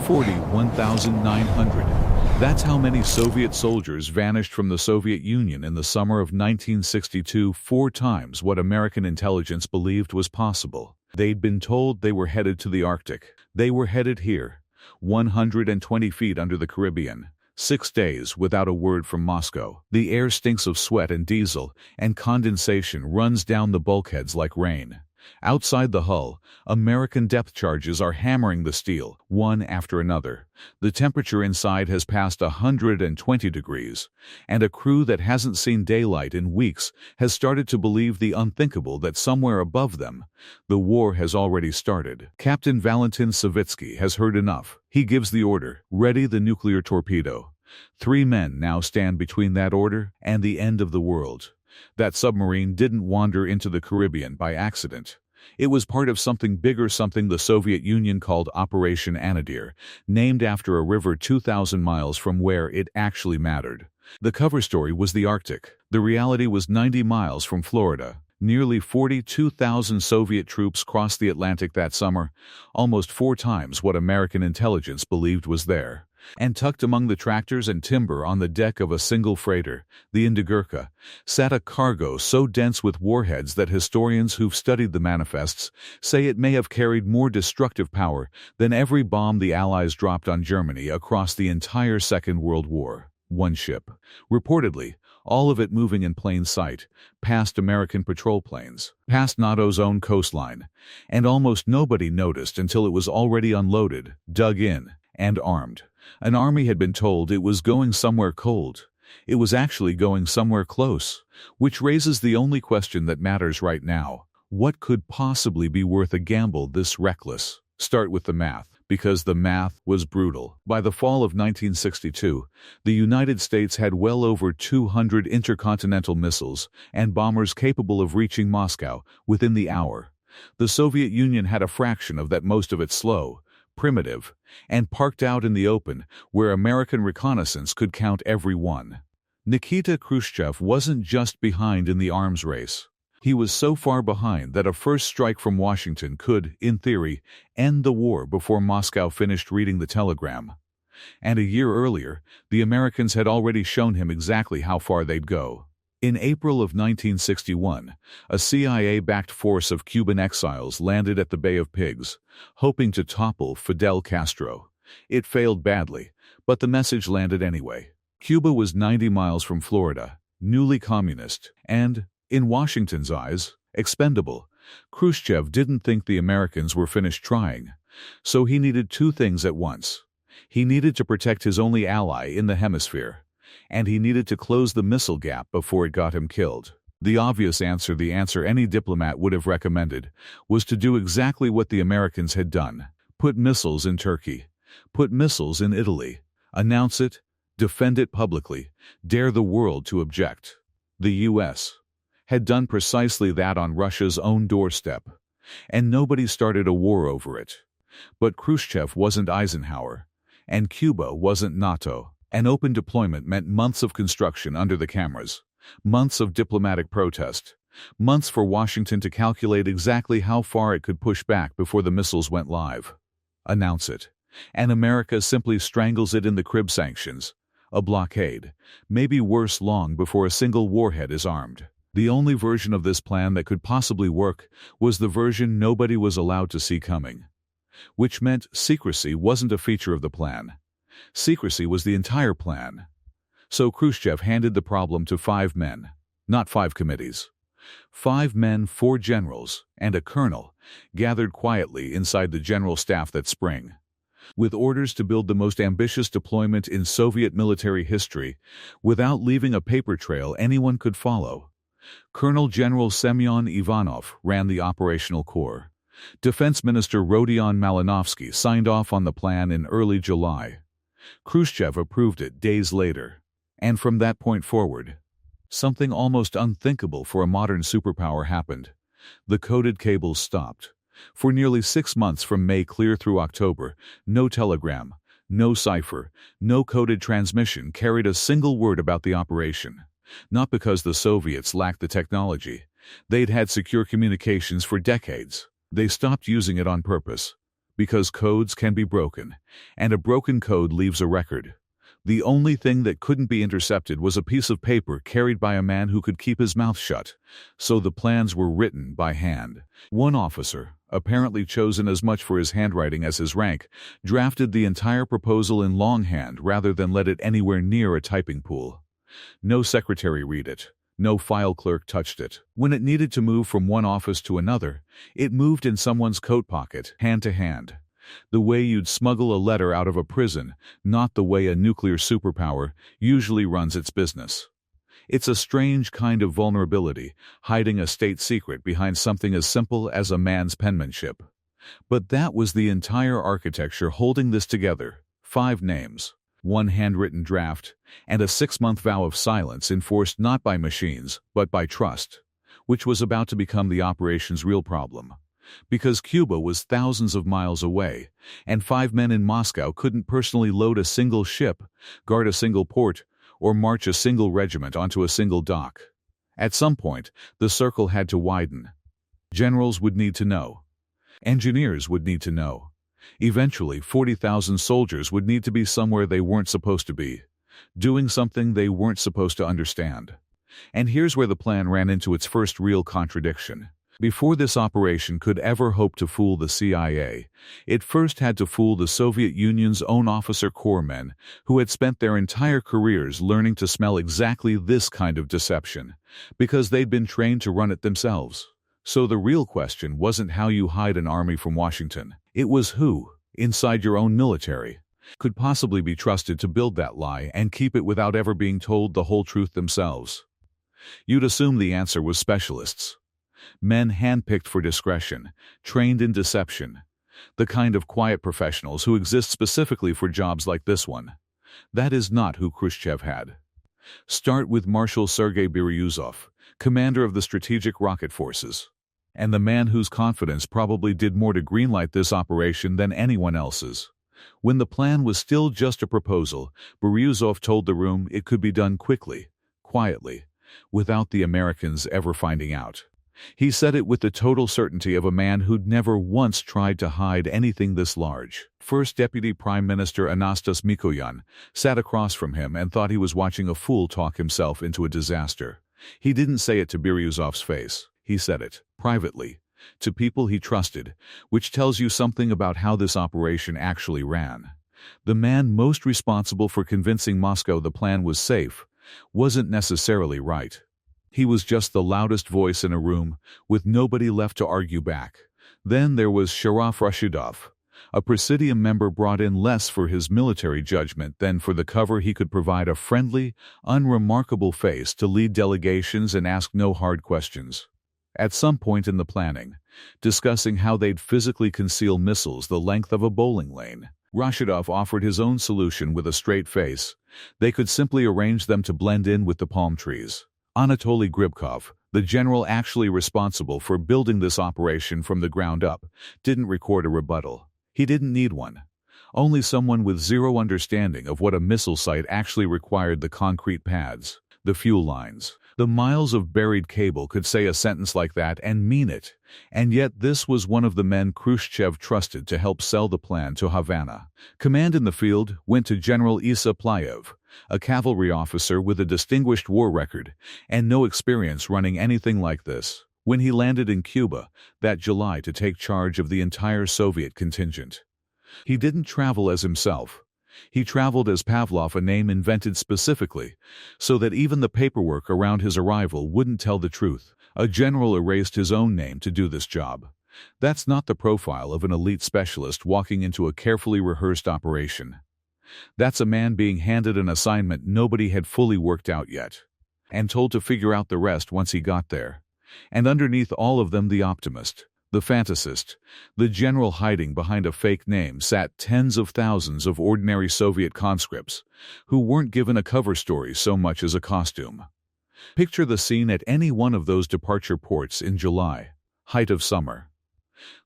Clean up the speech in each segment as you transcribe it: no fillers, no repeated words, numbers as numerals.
41,900. That's how many Soviet soldiers vanished from the Soviet Union in the summer of 1962, 4 times what American intelligence believed was possible. They'd been told they were headed to the Arctic. They were headed here, 120 feet under the Caribbean. 6 days without a word from Moscow. The air stinks of sweat and diesel, and condensation runs down the bulkheads like rain. Outside the hull, American depth charges are hammering the steel, one after another. The temperature inside has passed 120 degrees, and a crew that hasn't seen daylight in weeks has started to believe the unthinkable, that somewhere above them, the war has already started. Captain Valentin Savitsky has heard enough. He gives the order, ready the nuclear torpedo. 3 men now stand between that order and the end of the world. That submarine didn't wander into the Caribbean by accident. It was part of something bigger, something the Soviet Union called Operation Anadyr, named after a river 2,000 miles from where it actually mattered. The cover story was the Arctic. The reality was 90 miles from Florida. Nearly 42,000 Soviet troops crossed the Atlantic that summer, almost 4 times what American intelligence believed was there. And tucked among the tractors and timber on the deck of a single freighter, the Indigirka, sat a cargo so dense with warheads that historians who've studied the manifests say it may have carried more destructive power than every bomb the Allies dropped on Germany across the entire Second World War. One ship. Reportedly, all of it moving in plain sight, past American patrol planes, past NATO's own coastline, and almost nobody noticed until it was already unloaded, dug in, and armed. An army had been told it was going somewhere cold. It was actually going somewhere close, which raises the only question that matters right now. What could possibly be worth a gamble this reckless? Start with the math, because the math was brutal. By the fall of 1962, the United States had well over 200 intercontinental missiles and bombers capable of reaching Moscow within the hour. The Soviet Union had a fraction of that, most of it slow, primitive, and parked out in the open where American reconnaissance could count every one. Nikita Khrushchev wasn't just behind in the arms race. He was so far behind that a first strike from Washington could, in theory, end the war before Moscow finished reading the telegram. And a year earlier, the Americans had already shown him exactly how far they'd go. In April of 1961, a CIA-backed force of Cuban exiles landed at the Bay of Pigs, hoping to topple Fidel Castro. It failed badly, but the message landed anyway. Cuba was 90 miles from Florida, newly communist, and, in Washington's eyes, expendable. Khrushchev didn't think the Americans were finished trying, so he needed 2 things at once. He needed to protect his only ally in the hemisphere, and he needed to close the missile gap before it got him killed. The obvious answer, the answer any diplomat would have recommended, was to do exactly what the Americans had done. Put missiles in Turkey. Put missiles in Italy. Announce it. Defend it publicly. Dare the world to object. The U.S. had done precisely that on Russia's own doorstep, and nobody started a war over it. But Khrushchev wasn't Eisenhower, and Cuba wasn't NATO. An open deployment meant months of construction under the cameras, months of diplomatic protest, months for Washington to calculate exactly how far it could push back before the missiles went live. Announce it, and America simply strangles it in the crib sanctions, a blockade, maybe worse, long before a single warhead is armed. The only version of this plan that could possibly work was the version nobody was allowed to see coming, which meant secrecy wasn't a feature of the plan. Secrecy was the entire plan. So Khrushchev handed the problem to 5 men, not 5 committees. 5 men, 4 generals, and a colonel, gathered quietly inside the general staff that spring, with orders to build the most ambitious deployment in Soviet military history without leaving a paper trail anyone could follow. Colonel General Semyon Ivanov ran the operational corps. Defense Minister Rodion Malinovsky signed off on the plan in early July. Khrushchev approved it days later. And from that point forward, something almost unthinkable for a modern superpower happened. The coded cables stopped. For nearly 6 months, from May clear through October, no telegram, no cipher, no coded transmission carried a single word about the operation. Not because the Soviets lacked the technology. They'd had secure communications for decades. They stopped using it on purpose, because codes can be broken, and a broken code leaves a record. The only thing that couldn't be intercepted was a piece of paper carried by a man who could keep his mouth shut, so the plans were written by hand. One officer, apparently chosen as much for his handwriting as his rank, drafted the entire proposal in longhand rather than let it anywhere near a typing pool. No secretary read it. No file clerk touched it. When it needed to move from one office to another, it moved in someone's coat pocket, hand to hand. The way you'd smuggle a letter out of a prison, not the way a nuclear superpower usually runs its business. It's a strange kind of vulnerability, hiding a state secret behind something as simple as a man's penmanship. But that was the entire architecture holding this together. 5 names, 1 handwritten draft, and a 6-month vow of silence enforced not by machines, but by trust, which was about to become the operation's real problem. Because Cuba was thousands of miles away, and 5 men in Moscow couldn't personally load a single ship, guard a single port, or march a single regiment onto a single dock. At some point, the circle had to widen. Generals would need to know. Engineers would need to know. Eventually, 40,000 soldiers would need to be somewhere they weren't supposed to be, doing something they weren't supposed to understand. And here's where the plan ran into its first real contradiction. Before this operation could ever hope to fool the CIA, it first had to fool the Soviet Union's own officer corps men, who had spent their entire careers learning to smell exactly this kind of deception, because they'd been trained to run it themselves. So the real question wasn't how you hide an army from Washington. It was who, inside your own military, could possibly be trusted to build that lie and keep it without ever being told the whole truth themselves. You'd assume the answer was specialists. Men handpicked for discretion, trained in deception, the kind of quiet professionals who exist specifically for jobs like this one. That is not who Khrushchev had. Start with Marshal Sergei Biryuzov, commander of the Strategic Rocket Forces, and the man whose confidence probably did more to greenlight this operation than anyone else's. When the plan was still just a proposal, Biryuzov told the room it could be done quickly, quietly, without the Americans ever finding out. He said it with the total certainty of a man who'd never once tried to hide anything this large. First Deputy Prime Minister Anastas Mikoyan sat across from him and thought he was watching a fool talk himself into a disaster. He didn't say it to Biryuzov's face. He said it, privately, to people he trusted, which tells you something about how this operation actually ran. The man most responsible for convincing Moscow the plan was safe wasn't necessarily right. He was just the loudest voice in a room, with nobody left to argue back. Then there was Sharaf Rashidov, a Presidium member brought in less for his military judgment than for the cover he could provide a friendly, unremarkable face to lead delegations and ask no hard questions. At some point in the planning, discussing how they'd physically conceal missiles the length of a bowling lane, Rashidov offered his own solution with a straight face. They could simply arrange them to blend in with the palm trees. Anatoly Gribkov, the general actually responsible for building this operation from the ground up, didn't record a rebuttal. He didn't need one. Only someone with zero understanding of what a missile site actually required: the concrete pads, the fuel lines. The miles of buried cable could say a sentence like that and mean it, and yet this was one of the men Khrushchev trusted to help sell the plan to Havana. Command in the field went to General Isa Plyev, a cavalry officer with a distinguished war record and no experience running anything like this, when he landed in Cuba that July to take charge of the entire Soviet contingent. He didn't travel as himself. He traveled as Pavlov, a name invented specifically so that even the paperwork around his arrival wouldn't tell the truth. A general erased his own name to do this job. That's not the profile of an elite specialist walking into a carefully rehearsed operation. That's a man being handed an assignment nobody had fully worked out yet, and told to figure out the rest once he got there. And underneath all of them, the optimist, the fantasist, the general hiding behind a fake name, sat tens of thousands of ordinary Soviet conscripts who weren't given a cover story so much as a costume. Picture the scene at any one of those departure ports in July, height of summer.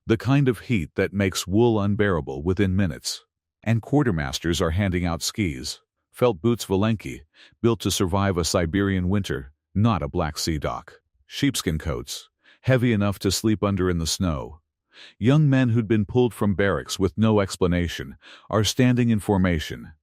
The kind of heat that makes wool unbearable within minutes. And quartermasters are handing out skis, felt boots Valenki, built to survive a Siberian winter, not a Black Sea dock. Sheepskin coats, heavy enough to sleep under in the snow. Young men who'd been pulled from barracks with no explanation are standing in formation,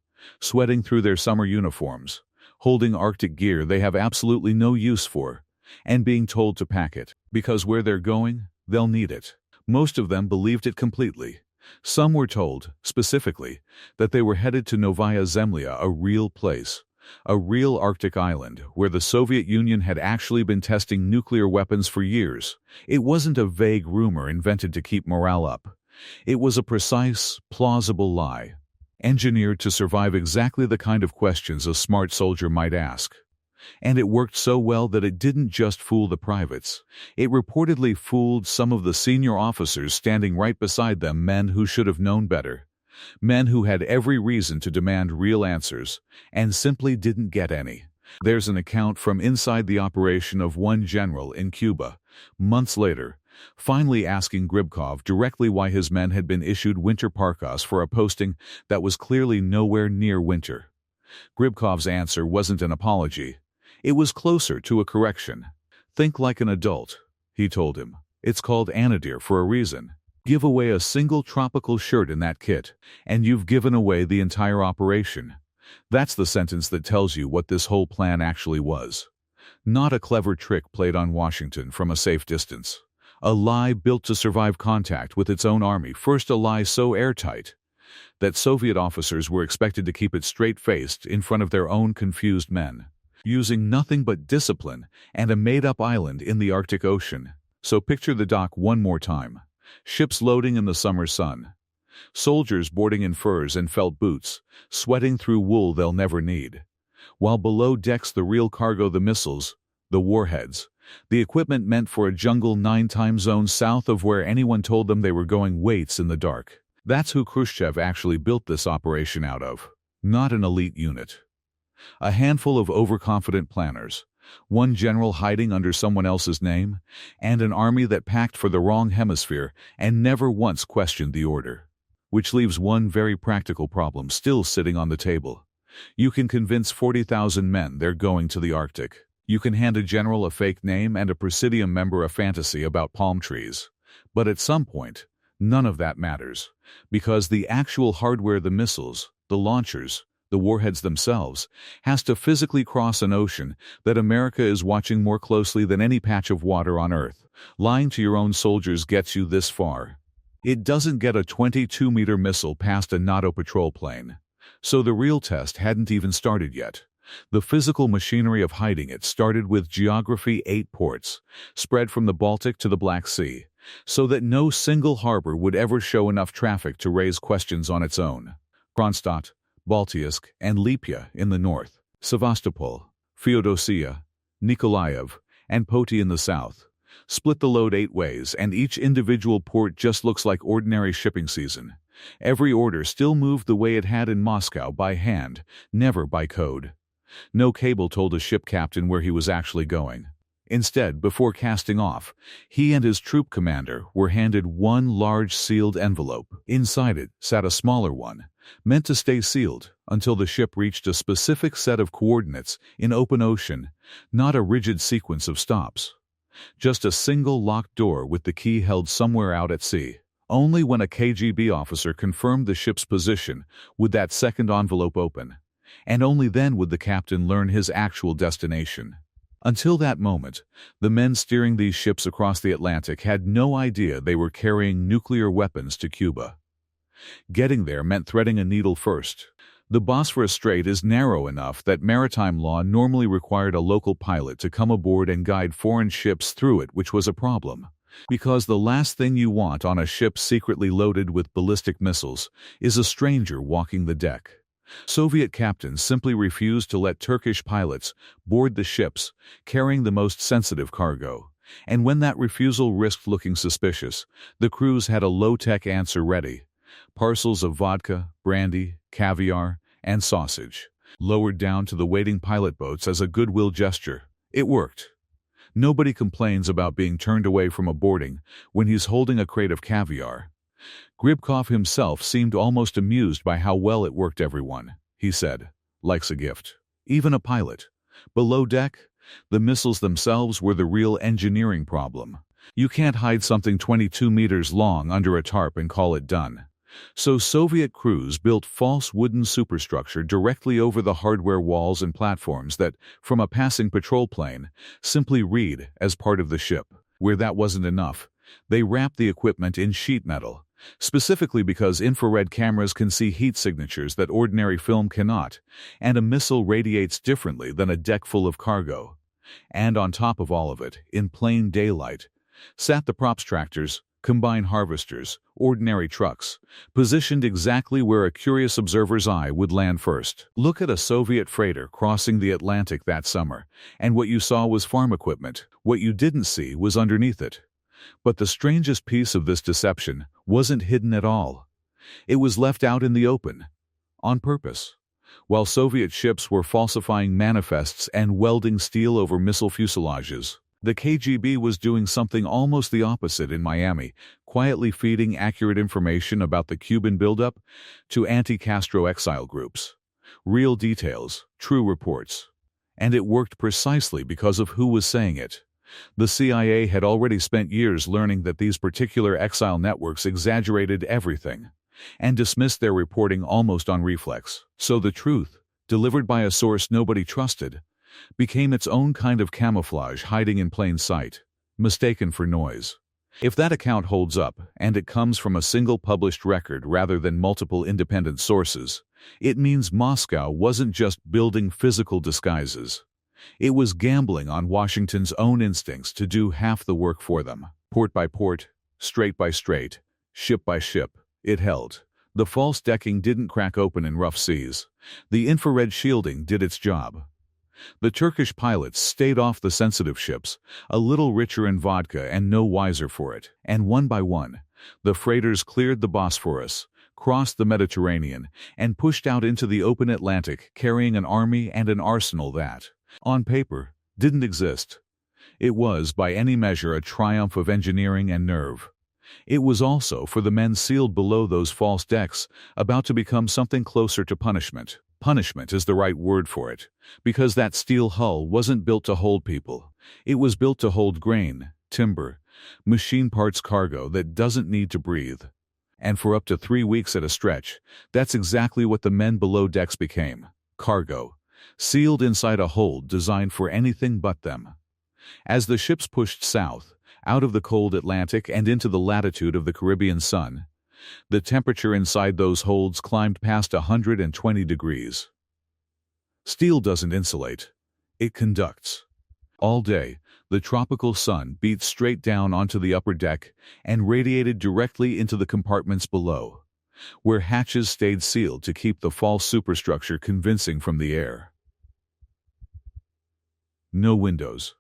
sweating through their summer uniforms, holding Arctic gear they have absolutely no use for, and being told to pack it, because where they're going, they'll need it. Most of them believed it completely. Some were told, specifically, that they were headed to Novaya Zemlya, a real place, a real Arctic island where the Soviet Union had actually been testing nuclear weapons for years. It wasn't a vague rumor invented to keep morale up. It was a precise, plausible lie, engineered to survive exactly the kind of questions a smart soldier might ask. And it worked so well that it didn't just fool the privates. It reportedly fooled some of the senior officers standing right beside them, men who should have known better. Men who had every reason to demand real answers, and simply didn't get any. There's an account from inside the operation of one general in Cuba, months later, finally asking Gribkov directly why his men had been issued winter parkas for a posting that was clearly nowhere near winter. Gribkov's answer wasn't an apology. It was closer to a correction. "Think like an adult," he told him. "It's called Anadir for a reason. Give away a single tropical shirt in that kit, and you've given away the entire operation." That's the sentence that tells you what this whole plan actually was. Not a clever trick played on Washington from a safe distance. A lie built to survive contact with its own army, first a lie so airtight that Soviet officers were expected to keep it straight-faced in front of their own confused men, using nothing but discipline and a made-up island in the Arctic Ocean. So picture the dock one more time. Ships loading in the summer sun. Soldiers boarding in furs and felt boots, sweating through wool they'll never need. While below decks the real cargo, the missiles, the warheads, the equipment meant for a jungle 9 time zones south of where anyone told them they were going, waits in the dark. That's who Khrushchev actually built this operation out of. Not an elite unit. A handful of overconfident planners, one general hiding under someone else's name, and an army that packed for the wrong hemisphere and never once questioned the order. Which leaves one very practical problem still sitting on the table. You can convince 40,000 men they're going to the Arctic. You can hand a general a fake name and a presidium member a fantasy about palm trees. But at some point, none of that matters, because the actual hardware, the missiles, the launchers, the warheads themselves, has to physically cross an ocean that America is watching more closely than any patch of water on Earth. Lying to your own soldiers gets you this far. It doesn't get a 22-meter missile past a NATO patrol plane. So the real test hadn't even started yet. The physical machinery of hiding it started with geography: 8 ports, spread from the Baltic to the Black Sea, so that no single harbor would ever show enough traffic to raise questions on its own. Kronstadt, Baltiysk, and Lipia in the north, Sevastopol, Feodosia, Nikolaev, and Poti in the south. Split the load 8 ways, and each individual port just looks like ordinary shipping season. Every order still moved the way it had in Moscow, by hand, never by code. No cable told a ship captain where he was actually going. Instead, before casting off, he and his troop commander were handed one large sealed envelope. Inside it sat a smaller one, meant to stay sealed until the ship reached a specific set of coordinates in open ocean, not a rigid sequence of stops. Just a single locked door with the key held somewhere out at sea. Only when a KGB officer confirmed the ship's position would that second envelope open, and only then would the captain learn his actual destination. Until that moment, the men steering these ships across the Atlantic had no idea they were carrying nuclear weapons to Cuba. Getting there meant threading a needle first. The Bosphorus Strait is narrow enough that maritime law normally required a local pilot to come aboard and guide foreign ships through it, which was a problem. Because the last thing you want on a ship secretly loaded with ballistic missiles is a stranger walking the deck. Soviet captains simply refused to let Turkish pilots board the ships carrying the most sensitive cargo. And when that refusal risked looking suspicious, the crews had a low-tech answer ready. Parcels of vodka, brandy, caviar, and sausage, lowered down to the waiting pilot boats as a goodwill gesture. It worked. Nobody complains about being turned away from a boarding when he's holding a crate of caviar. Gribkov himself seemed almost amused by how well it worked. Everyone, he said, likes a gift. Even a pilot. Below deck, the missiles themselves were the real engineering problem. You can't hide something 22 meters long under a tarp and call it done. So Soviet crews built false wooden superstructure directly over the hardware walls and platforms that, from a passing patrol plane, simply read as part of the ship. Where that wasn't enough, they wrapped the equipment in sheet metal, specifically because infrared cameras can see heat signatures that ordinary film cannot, and a missile radiates differently than a deck full of cargo. And on top of all of it, in plain daylight, sat the props tractors, combine harvesters, ordinary trucks, positioned exactly where a curious observer's eye would land first. Look at a Soviet freighter crossing the Atlantic that summer, and what you saw was farm equipment. What you didn't see was underneath it. But the strangest piece of this deception wasn't hidden at all. It was left out in the open, on purpose. While Soviet ships were falsifying manifests and welding steel over missile fuselages, the KGB was doing something almost the opposite in Miami, quietly feeding accurate information about the Cuban buildup to anti-Castro exile groups. Real details, true reports. And it worked precisely because of who was saying it. The CIA had already spent years learning that these particular exile networks exaggerated everything and dismissed their reporting almost on reflex. So the truth, delivered by a source nobody trusted, became its own kind of camouflage hiding in plain sight, mistaken for noise. If that account holds up, and it comes from a single published record rather than multiple independent sources, it means Moscow wasn't just building physical disguises. It was gambling on Washington's own instincts to do half the work for them. Port by port, strait by strait, ship by ship, it held. The false decking didn't crack open in rough seas. The infrared shielding did its job. The Turkish pilots stayed off the sensitive ships, a little richer in vodka and no wiser for it. And one by one, the freighters cleared the Bosphorus, crossed the Mediterranean, and pushed out into the open Atlantic carrying an army and an arsenal that, on paper, didn't exist. It was, by any measure, a triumph of engineering and nerve. It was also, for the men sealed below those false decks, about to become something closer to punishment. Punishment is the right word for it, because that steel hull wasn't built to hold people. It was built to hold grain, timber, machine parts cargo that doesn't need to breathe. And for up to 3 weeks at a stretch, that's exactly what the men below decks became. Cargo, sealed inside a hold designed for anything but them. As the ships pushed south, out of the cold Atlantic and into the latitude of the Caribbean sun, the temperature inside those holds climbed past 120 degrees. Steel doesn't insulate, it conducts. All day, the tropical sun beat straight down onto the upper deck and radiated directly into the compartments below, where hatches stayed sealed to keep the false superstructure convincing from the air. No windows,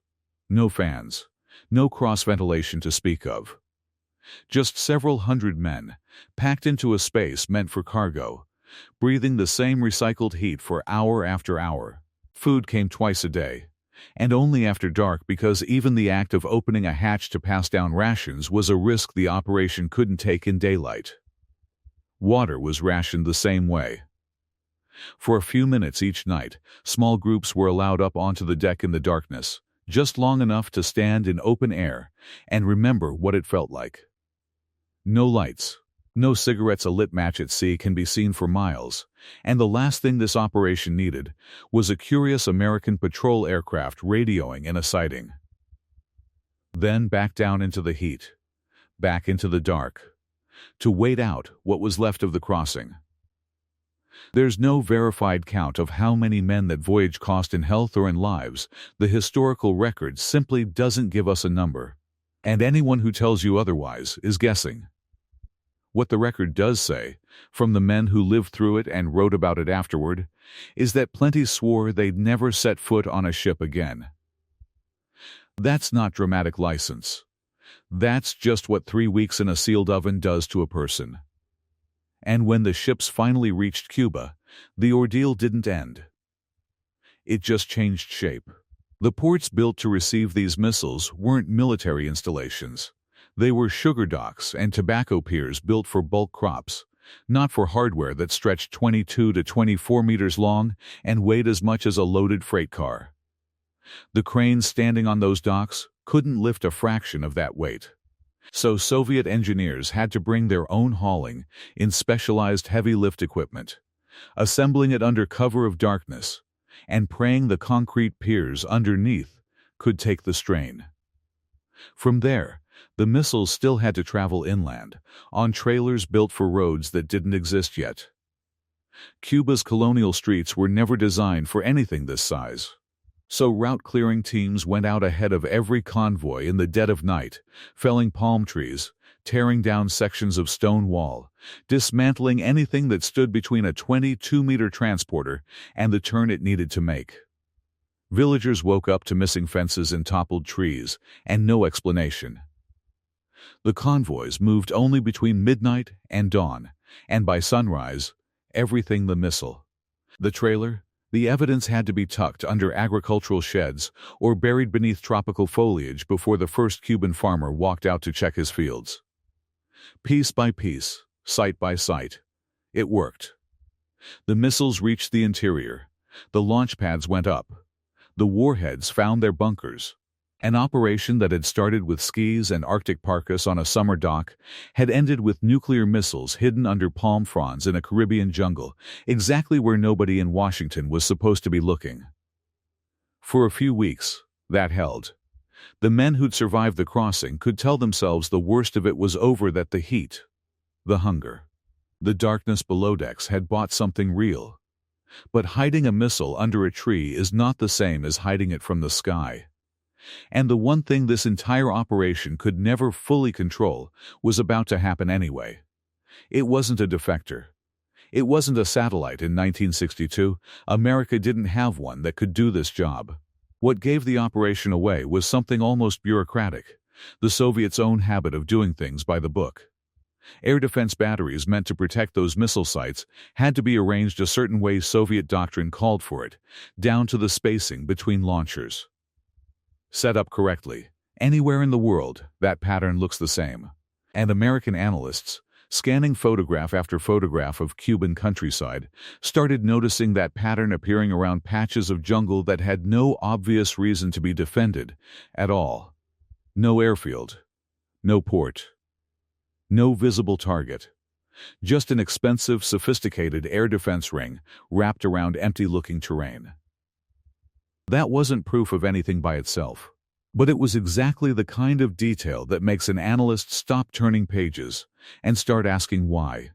no fans, no cross-ventilation to speak of. Just several hundred men, packed into a space meant for cargo, breathing the same recycled heat for hour after hour. Food came twice a day, and only after dark because even the act of opening a hatch to pass down rations was a risk the operation couldn't take in daylight. Water was rationed the same way. For a few minutes each night, small groups were allowed up onto the deck in the darkness, just long enough to stand in open air and remember what it felt like. No lights, no cigarettes. A lit match at sea can be seen for miles, and the last thing this operation needed was a curious American patrol aircraft radioing in a sighting. Then back down into the heat, back into the dark, to wait out what was left of the crossing. There's no verified count of how many men that voyage cost in health or in lives. The historical record simply doesn't give us a number, and anyone who tells you otherwise is guessing. What the record does say, from the men who lived through it and wrote about it afterward, is that plenty swore they'd never set foot on a ship again. That's not dramatic license. That's just what 3 weeks in a sealed oven does to a person. And when the ships finally reached Cuba, the ordeal didn't end. It just changed shape. The ports built to receive these missiles weren't military installations. They were sugar docks and tobacco piers built for bulk crops, not for hardware that stretched 22 to 24 meters long and weighed as much as a loaded freight car. The cranes standing on those docks couldn't lift a fraction of that weight. So Soviet engineers had to bring their own hauling in specialized heavy lift equipment, assembling it under cover of darkness, and praying the concrete piers underneath could take the strain. From there, the missiles still had to travel inland, on trailers built for roads that didn't exist yet. Cuba's colonial streets were never designed for anything this size. So route-clearing teams went out ahead of every convoy in the dead of night, felling palm trees, tearing down sections of stone wall, dismantling anything that stood between a 22-meter transporter and the turn it needed to make. Villagers woke up to missing fences and toppled trees, and no explanation. The convoys moved only between midnight and dawn, and by sunrise, everything the missile. The trailer, the evidence had to be tucked under agricultural sheds or buried beneath tropical foliage before the first Cuban farmer walked out to check his fields. Piece by piece, site by site, it worked. The missiles reached the interior. The launch pads went up. The warheads found their bunkers. An operation that had started with skis and Arctic parkas on a summer dock had ended with nuclear missiles hidden under palm fronds in a Caribbean jungle, exactly where nobody in Washington was supposed to be looking. For a few weeks, that held. The men who'd survived the crossing could tell themselves the worst of it was over, that the heat, the hunger, the darkness below decks had bought something real. But hiding a missile under a tree is not the same as hiding it from the sky. And the one thing this entire operation could never fully control was about to happen anyway. It wasn't a defector. It wasn't a satellite in 1962. America didn't have one that could do this job. What gave the operation away was something almost bureaucratic, the Soviets' own habit of doing things by the book. Air defense batteries meant to protect those missile sites had to be arranged a certain way Soviet doctrine called for it, down to the spacing between launchers. Set up correctly, anywhere in the world, that pattern looks the same. And American analysts, scanning photograph after photograph of Cuban countryside, started noticing that pattern appearing around patches of jungle that had no obvious reason to be defended at all. No airfield, no port, no visible target. Just an expensive, sophisticated air defense ring wrapped around empty-looking terrain. That wasn't proof of anything by itself, but it was exactly the kind of detail that makes an analyst stop turning pages and start asking why.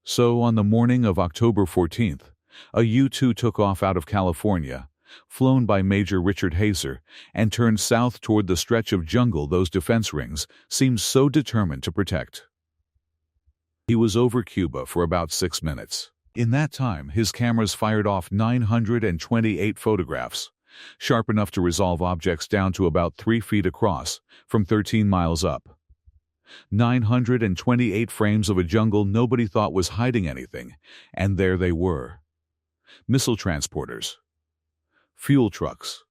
So on the morning of October 14th, a U-2 took off out of California, flown by Major Richard Hazer, and turned south toward the stretch of jungle those defense rings seemed so determined to protect. He was over Cuba for about 6 minutes. In that time, his cameras fired off 928 photographs, sharp enough to resolve objects down to about 3 feet across, from 13 miles up. 928 frames of a jungle nobody thought was hiding anything, and there they were. Missile transporters. Fuel trucks.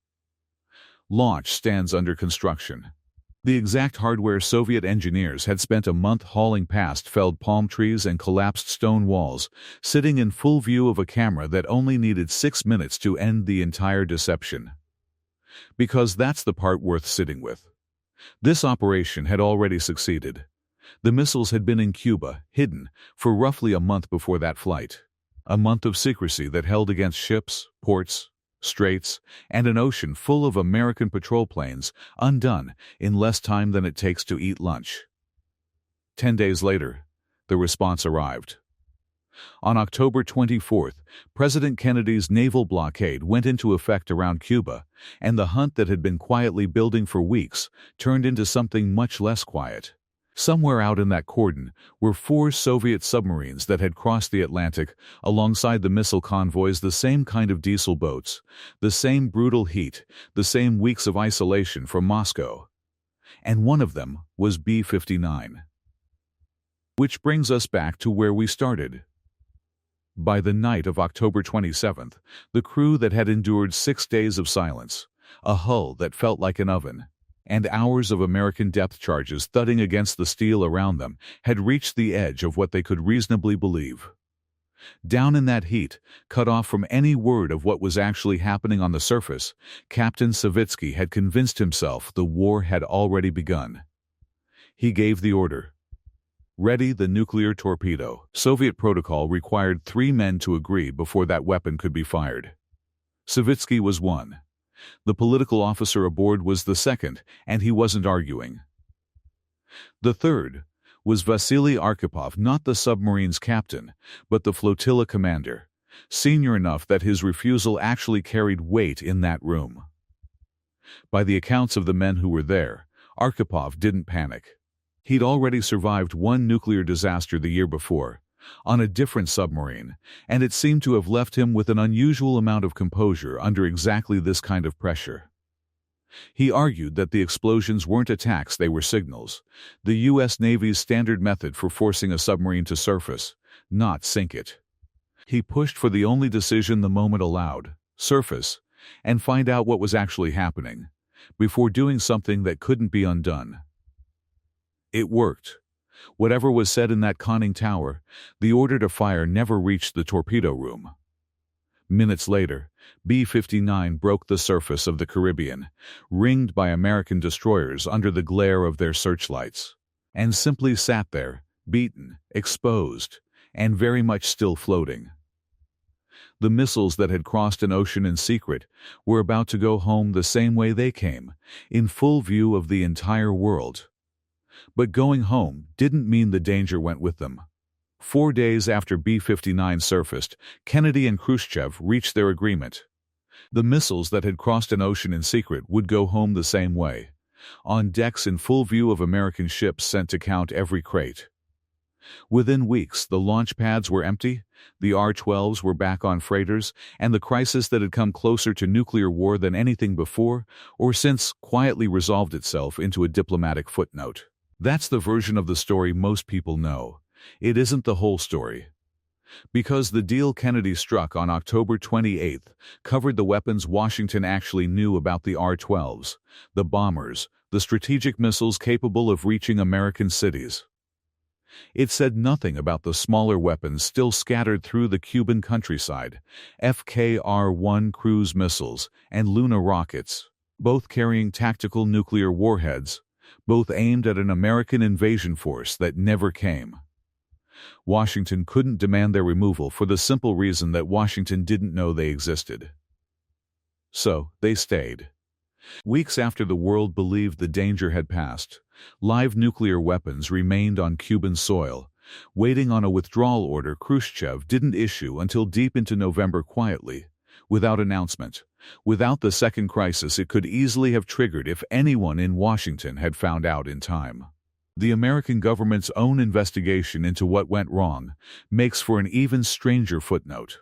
Launch stands under construction. The exact hardware Soviet engineers had spent a month hauling past felled palm trees and collapsed stone walls, sitting in full view of a camera that only needed 6 minutes to end the entire deception. Because that's the part worth sitting with. This operation had already succeeded. The missiles had been in Cuba, hidden, for roughly a month before that flight. A month of secrecy that held against ships, ports, straits, and an ocean full of American patrol planes undone in less time than it takes to eat lunch. 10 days later, the response arrived. On October 24th, President Kennedy's naval blockade went into effect around Cuba, and the hunt that had been quietly building for weeks turned into something much less quiet. Somewhere out in that cordon were 4 Soviet submarines that had crossed the Atlantic alongside the missile convoys, the same kind of diesel boats, the same brutal heat, the same weeks of isolation from Moscow. And one of them was B-59. Which brings us back to where we started. By the night of October 27th, the crew that had endured 6 days of silence, a hull that felt like an oven, and hours of American depth charges thudding against the steel around them had reached the edge of what they could reasonably believe. Down in that heat, cut off from any word of what was actually happening on the surface, Captain Savitsky had convinced himself the war had already begun. He gave the order. Ready the nuclear torpedo. Soviet protocol required 3 men to agree before that weapon could be fired. Savitsky was one. The political officer aboard was the second, and he wasn't arguing. The third was Vasily Arkhipov, not the submarine's captain, but the flotilla commander, senior enough that his refusal actually carried weight in that room. By the accounts of the men who were there, Arkhipov didn't panic. He'd already survived one nuclear disaster the year before, on a different submarine, and it seemed to have left him with an unusual amount of composure under exactly this kind of pressure. He argued that the explosions weren't attacks, they were signals, the U.S. Navy's standard method for forcing a submarine to surface, not sink it. He pushed for the only decision the moment allowed: surface, and find out what was actually happening, before doing something that couldn't be undone. It worked. Whatever was said in that conning tower, the order to fire never reached the torpedo room. Minutes later, B-59 broke the surface of the Caribbean, ringed by American destroyers under the glare of their searchlights, and simply sat there, beaten, exposed, and very much still floating. The missiles that had crossed an ocean in secret were about to go home the same way they came, in full view of the entire world. But going home didn't mean the danger went with them. 4 days after B-59 surfaced, Kennedy and Khrushchev reached their agreement. The missiles that had crossed an ocean in secret would go home the same way, on decks in full view of American ships sent to count every crate. Within weeks, the launch pads were empty, the R-12s were back on freighters, and the crisis that had come closer to nuclear war than anything before or since quietly resolved itself into a diplomatic footnote. That's the version of the story most people know. It isn't the whole story. Because the deal Kennedy struck on October 28 covered the weapons Washington actually knew about: the R-12s, the bombers, the strategic missiles capable of reaching American cities. It said nothing about the smaller weapons still scattered through the Cuban countryside: FKR-1 cruise missiles and Luna rockets, both carrying tactical nuclear warheads, both aimed at an American invasion force that never came. Washington couldn't demand their removal for the simple reason that Washington didn't know they existed. So, they stayed. Weeks after the world believed the danger had passed, live nuclear weapons remained on Cuban soil, waiting on a withdrawal order Khrushchev didn't issue until deep into November, quietly, without announcement, without the second crisis it could easily have triggered if anyone in Washington had found out in time. The American government's own investigation into what went wrong makes for an even stranger footnote.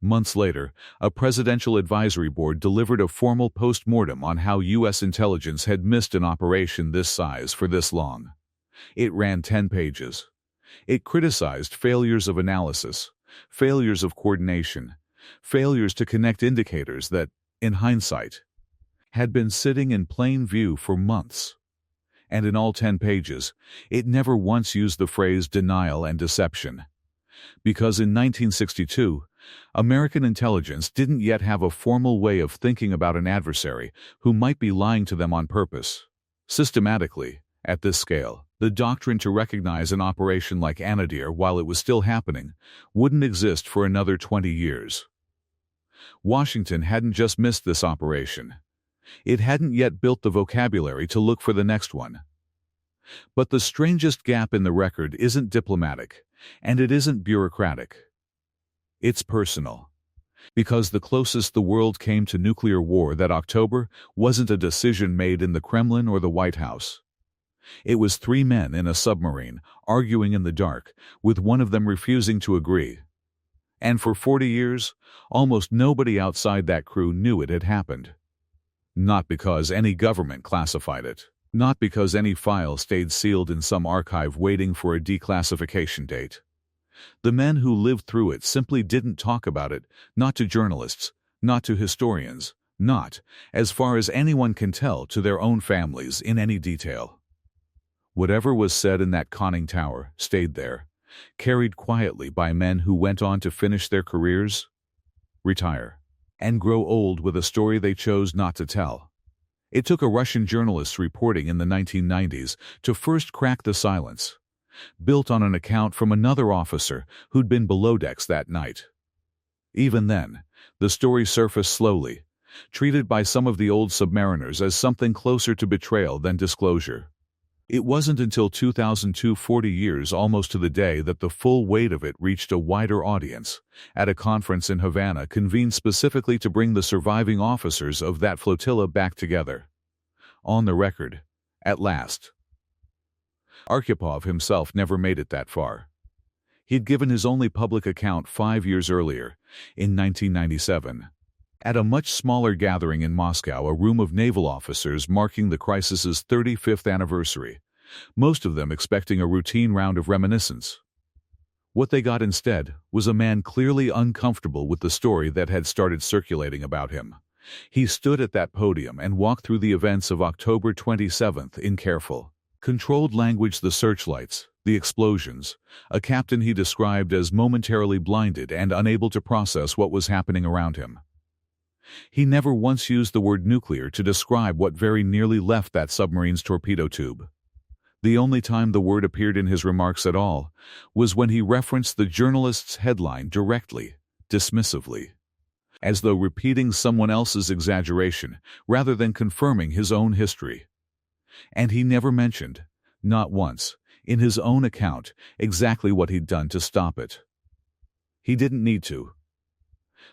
Months later, a presidential advisory board delivered a formal post-mortem on how U.S. intelligence had missed an operation this size for this long. It ran 10 pages. It criticized failures of analysis, failures of coordination, failures to connect indicators that, in hindsight, had been sitting in plain view for months. And in all 10 pages, it never once used the phrase denial and deception. Because in 1962, American intelligence didn't yet have a formal way of thinking about an adversary who might be lying to them on purpose. Systematically, at this scale, the doctrine to recognize an operation like Anadir while it was still happening wouldn't exist for another 20 years. Washington hadn't just missed this operation. It hadn't yet built the vocabulary to look for the next one. But the strangest gap in the record isn't diplomatic, and it isn't bureaucratic. It's personal. Because the closest the world came to nuclear war that October wasn't a decision made in the Kremlin or the White House. It was 3 men in a submarine, arguing in the dark, with one of them refusing to agree. And for 40 years, almost nobody outside that crew knew it had happened. Not because any government classified it. Not because any file stayed sealed in some archive waiting for a declassification date. The men who lived through it simply didn't talk about it, not to journalists, not to historians, not, as far as anyone can tell, to their own families in any detail. Whatever was said in that conning tower stayed there, carried quietly by men who went on to finish their careers, retire, and grow old with a story they chose not to tell. It took a Russian journalist reporting in the 1990s to first crack the silence, built on an account from another officer who'd been below decks that night. Even then, the story surfaced slowly, treated by some of the old submariners as something closer to betrayal than disclosure. It wasn't until 2002, 40 years almost to the day, that the full weight of it reached a wider audience, at a conference in Havana convened specifically to bring the surviving officers of that flotilla back together. On the record, at last. Arkhipov himself never made it that far. He'd given his only public account 5 years earlier, in 1997. At a much smaller gathering in Moscow, a room of naval officers marking the crisis's 35th anniversary, most of them expecting a routine round of reminiscence. What they got instead was a man clearly uncomfortable with the story that had started circulating about him. He stood at that podium and walked through the events of October 27th in careful, controlled language: the searchlights, the explosions, a captain he described as momentarily blinded and unable to process what was happening around him. He never once used the word nuclear to describe what very nearly left that submarine's torpedo tube. The only time the word appeared in his remarks at all was when he referenced the journalist's headline directly, dismissively, as though repeating someone else's exaggeration rather than confirming his own history. And he never mentioned, not once, in his own account, exactly what he'd done to stop it. He didn't need to.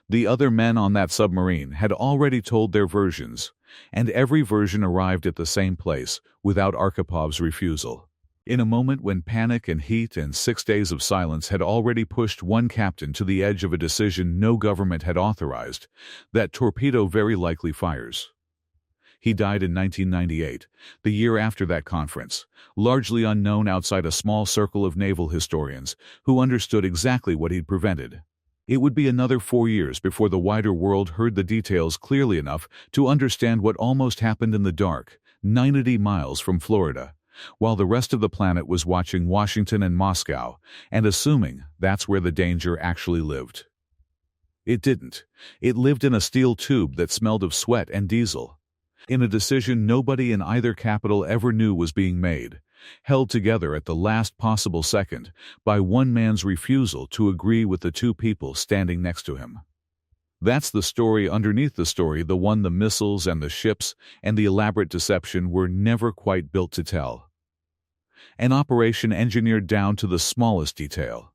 The other men on that submarine had already told their versions, and every version arrived at the same place, without Archipov's refusal. In a moment when panic and heat and 6 days of silence had already pushed one captain to the edge of a decision no government had authorized, that torpedo very likely fires. He died in 1998, the year after that conference, largely unknown outside a small circle of naval historians who understood exactly what he'd prevented. It would be another 4 years before the wider world heard the details clearly enough to understand what almost happened in the dark, 90 miles from Florida, while the rest of the planet was watching Washington and Moscow and assuming that's where the danger actually lived. It didn't. It lived in a steel tube that smelled of sweat and diesel. In a decision nobody in either capital ever knew was being made, held together at the last possible second by one man's refusal to agree with the two people standing next to him. That's the story underneath the story, the one the missiles and the ships and the elaborate deception were never quite built to tell. An operation engineered down to the smallest detail,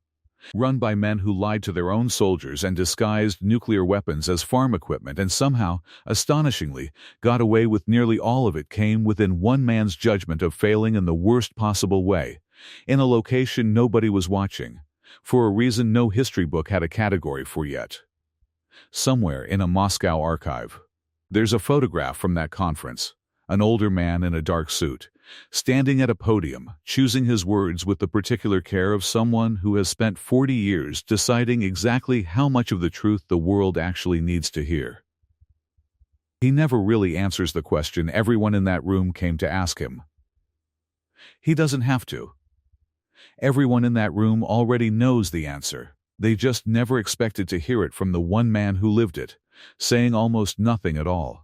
run by men who lied to their own soldiers and disguised nuclear weapons as farm equipment, and somehow, astonishingly, got away with nearly all of it, came within one man's judgment of failing in the worst possible way, in a location nobody was watching, for a reason no history book had a category for yet. Somewhere in a Moscow archive, there's a photograph from that conference, an older man in a dark suit, standing at a podium, choosing his words with the particular care of someone who has spent 40 years deciding exactly how much of the truth the world actually needs to hear. He never really answers the question everyone in that room came to ask him. He doesn't have to. Everyone in that room already knows the answer. They just never expected to hear it from the one man who lived it, saying almost nothing at all.